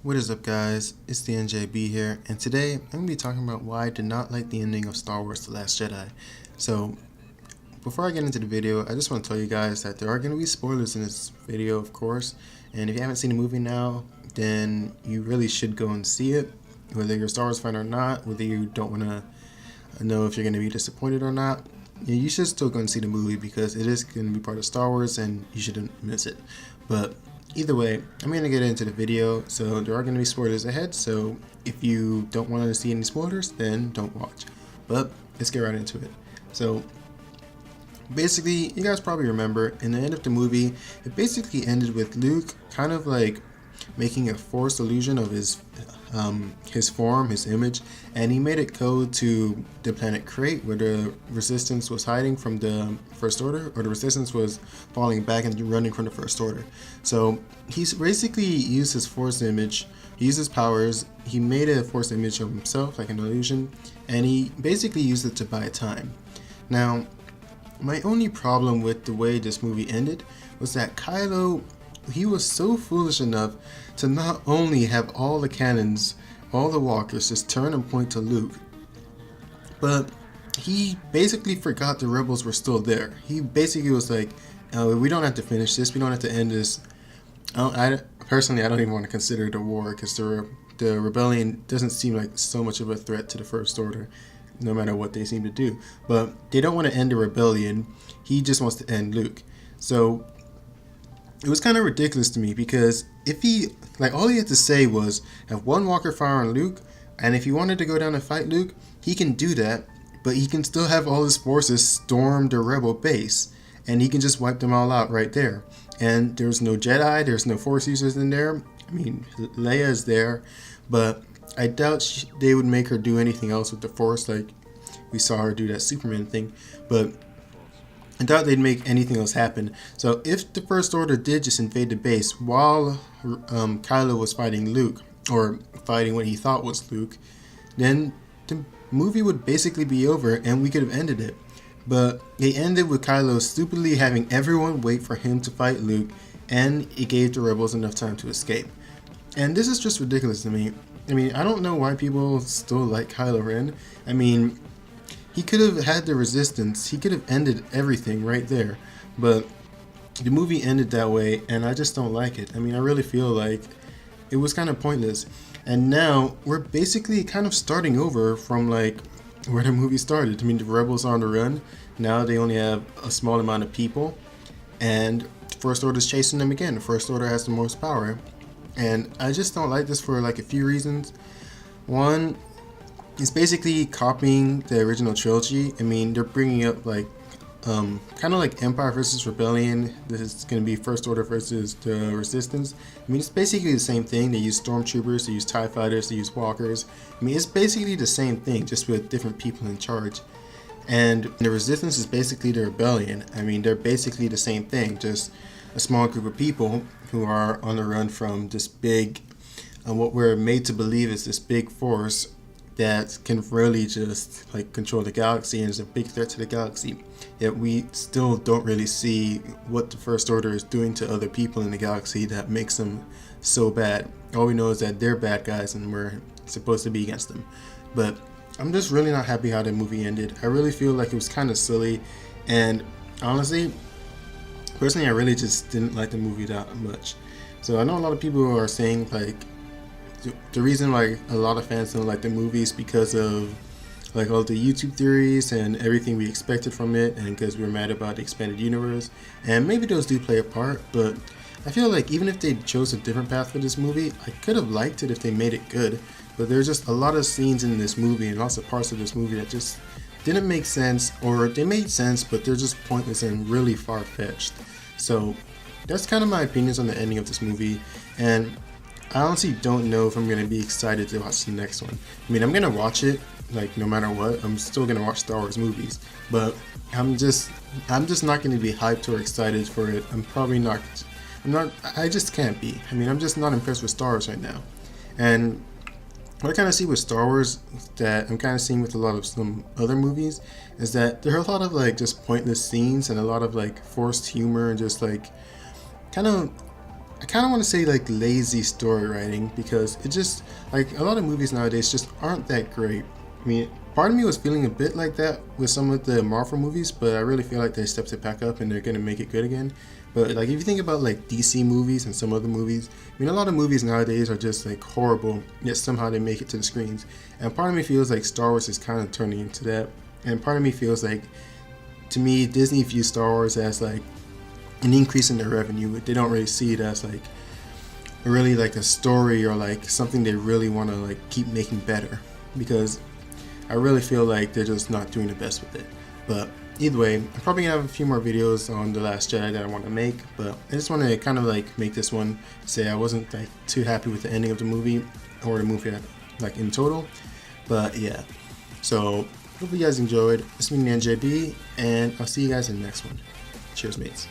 What is up, guys? It's the NJB here, and today I'm going to be talking about why I did not like the ending of Star Wars The Last Jedi. So, before I get into the video, I just want to tell you guys that there are going to be spoilers in this video, of course, and if you haven't seen the movie now, then you really should go and see it, whether you're a Star Wars fan or not, whether you don't want to know if you're going to be disappointed or not. You should still go and see the movie because it is going to be part of Star Wars and you shouldn't miss it. But either way, I'm going to get into the video, so there are going to be spoilers ahead, so if you don't want to see any spoilers, then don't watch. But let's get right into it. So basically, you guys probably remember, in the end of the movie, it basically ended with Luke kind of like making a forced illusion of his form, his image, and he made it go to the planet Crate, where the Resistance was hiding from the First Order, or the Resistance was falling back and running from the First Order. So he's basically used his forced image, he used his powers, he made a forced image of himself, like an illusion, and he basically used it to buy time. Now, my only problem with the way this movie ended was that Kylo, he was so foolish enough to not only have all the cannons, all the walkers just turn and point to Luke, but he basically forgot the rebels were still there. He basically was like, we don't have to finish this, we don't have to end this. Personally, I don't even want to consider it a war because the rebellion doesn't seem like so much of a threat to the First Order, no matter what they seem to do. But they don't want to end the rebellion. He just wants to end Luke. So it was kind of ridiculous to me because if he, like, all he had to say was have one walker fire on Luke, and if he wanted to go down and fight Luke, he can do that, but he can still have all his forces storm the rebel base, and he can just wipe them all out right there. And there's no Jedi, there's no Force users in there. I mean, Leia is there, but I doubt they would make her do anything else with the Force, like we saw her do that Superman thing, but I doubt they'd make anything else happen. So if the First Order did just invade the base while Kylo was fighting Luke, or fighting what he thought was Luke, then the movie would basically be over and we could have ended it. But they ended with Kylo stupidly having everyone wait for him to fight Luke, and it gave the rebels enough time to escape. And this is just ridiculous to me. I mean, I don't know why people still like Kylo Ren. I mean, he could have had the Resistance, he could have ended everything right there, but the movie ended that way and I just don't like it. I mean, I really feel like it was kind of pointless, and now we're basically kind of starting over from like where the movie started. I mean, the rebels are on the run, now they only have a small amount of people, and the First Order's chasing them again. The First Order has the most power, and I just don't like this for like a few reasons. One, it's basically copying the original trilogy. I mean, they're bringing up like kind of like Empire versus Rebellion. This is going to be First Order versus the Resistance. I mean, it's basically the same thing. They use stormtroopers, they use TIE fighters, they use walkers. I mean, it's basically the same thing, just with different people in charge. And the Resistance is basically the Rebellion. I mean, they're basically the same thing, just a small group of people who are on the run from this big, what we're made to believe is this big force that can really just like control the galaxy and is a big threat to the galaxy. Yet we still don't really see what the First Order is doing to other people in the galaxy that makes them so bad. All we know is that they're bad guys and we're supposed to be against them. But I'm just really not happy how the movie ended. I really feel like it was kind of silly, and honestly, personally, I really just didn't like the movie that much. So I know a lot of people are saying like the reason like a lot of fans don't like the movie is because of like all the YouTube theories and everything we expected from it, and because we were mad about the expanded universe, and maybe those do play a part. But I feel like even if they chose a different path for this movie, I could have liked it if they made it good. But there's just a lot of scenes in this movie and lots of parts of this movie that just didn't make sense, or they made sense but they're just pointless and really far-fetched. So that's kind of my opinions on the ending of this movie, and I honestly don't know if I'm going to be excited to watch the next one. I mean, I'm going to watch it, like, no matter what. I'm still going to watch Star Wars movies, but I'm just not going to be hyped or excited for it. I just can't be. I mean, I'm just not impressed with Star Wars right now. And what I kind of see with Star Wars that I'm kind of seeing with a lot of some other movies is that there are a lot of like just pointless scenes and a lot of like forced humor and just like kind of I kind of want to say like lazy story writing, because it just, like, a lot of movies nowadays just aren't that great. I mean, part of me was feeling a bit like that with some of the Marvel movies, but I really feel like they stepped it back up and they're gonna make it good again. But like, if you think about like DC movies and some other movies, I mean, a lot of movies nowadays are just like horrible, yet somehow they make it to the screens. And part of me feels like Star Wars is kind of turning into that. And part of me feels like, to me, Disney views Star Wars as like an increase in their revenue. They don't really see it as like really like a story or like something they really want to like keep making better, because I really feel like they're just not doing the best with it. But either way, I'm probably gonna have a few more videos on The Last Jedi that I want to make, but I just want to kind of like make this one say I wasn't like too happy with the ending of the movie, or the movie like in total. But yeah, so hope you guys enjoyed. This has been NJB, and I'll see you guys in the next one. Cheers, mates.